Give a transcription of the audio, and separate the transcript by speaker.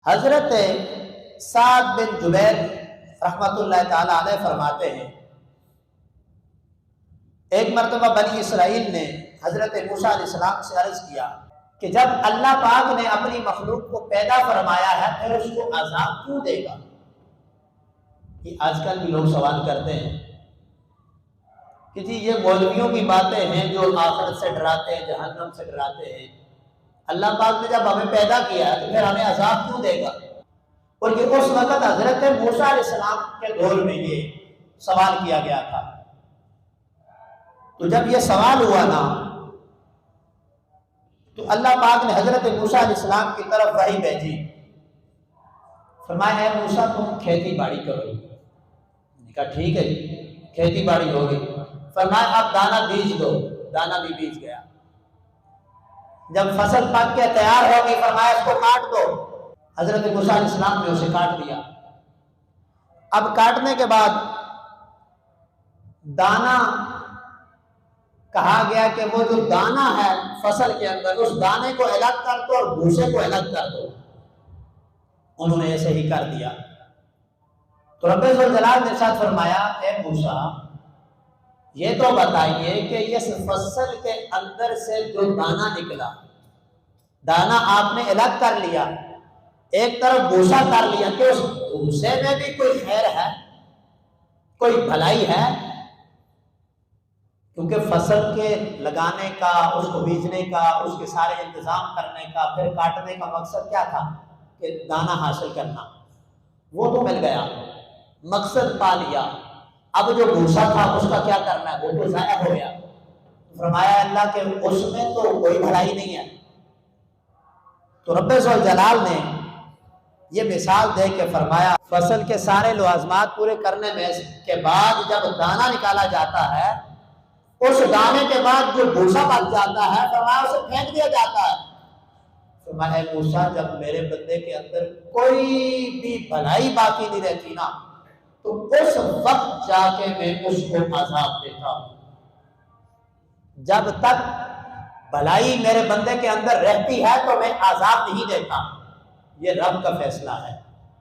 Speaker 1: حضرت سعد بن جبیر رحمۃ اللہ تعالی علیہ فرماتے ہیں ایک مرتبہ بنی اسرائیل نے حضرت موسیٰ علیہ السلام سے عرض کیا کہ جب اللہ پاک نے اپنی مخلوق کو پیدا فرمایا ہے پھر اس کو عذاب کیوں دے گا؟ یہ آج کل بھی لوگ سوال کرتے ہیں کہ جی یہ مولویوں کی باتیں ہیں جو آخرت سے ڈراتے ہیں، جہنم سے ڈراتے ہیں، اللہ پاک نے جب ہمیں پیدا کیا ہے تو پھر ہمیں عذاب کیوں دے گا؟ اور یہ اس وقت حضرت موسیٰ علیہ السلام کے دور میں یہ سوال کیا گیا تھا۔ تو جب یہ سوال ہوا نا تو اللہ پاک نے حضرت موسیٰ علیہ السلام کی طرف وحی بھیجی، فرمایا اے موسیٰ تم کھیتی باڑی کرو۔ کہا ٹھیک ہے جی، کھیتی باڑی ہوگی۔ فرمایا اب دانا بیج دو، دانا بھی بیج گیا۔ جب فصل پک کے تیار ہوگی فرمایا اس کو کاٹ دو۔ حضرت موسیٰ علیہ السلام نے اسے کاٹ دیا۔ اب کاٹنے کے بعد دانا کہا گیا کہ وہ جو دانا ہے فصل کے اندر اس دانے کو الگ کر دو اور بھوسے کو الگ کر دو۔ انہوں نے ایسے ہی کر دیا۔ تو رب ذوالجلال نے ارشاد فرمایا اے موسیٰ یہ تو بتائیے کہ اس فصل کے اندر سے جو دانا نکلا، دانا آپ نے الگ کر لیا، ایک طرف بھوسا کر لیا، کہ اس بھوسے میں بھی کوئی خیر ہے، کوئی بھلائی ہے؟ کیونکہ فصل کے لگانے کا، اس کو بیجنے کا، اس کے سارے انتظام کرنے کا، پھر کاٹنے کا مقصد کیا تھا کہ دانا حاصل کرنا، وہ تو مل گیا، مقصد پا لیا۔ اب جو بھوسا تھا اس کا کیا کرنا ہے، وہ تو ضائع ہو گیا۔ فرمایا اللہ کہ اس میں تو کوئی بھلائی نہیں ہے۔ تو رب ذوالجلال نے یہ مثال دے کے فرمایا فصل کے سارے لوازمات پورے کرنے میں کے بعد جب دانا نکالا جاتا ہے، اس دانے کے بعد جو بھوسا بچ جاتا ہے فرمایا اسے پھینک دیا جاتا ہے۔ فرمایا اے موسیٰ جب میرے بندے کے اندر کوئی بھی بھلائی باقی نہیں رہتی نا تو اس وقت جا کے میں اس کو عذاب دیتا ہوں۔ جب تک بھلائی میرے بندے کے اندر رہتی ہے تو میں عذاب نہیں دیتا۔ یہ رب کا فیصلہ ہے۔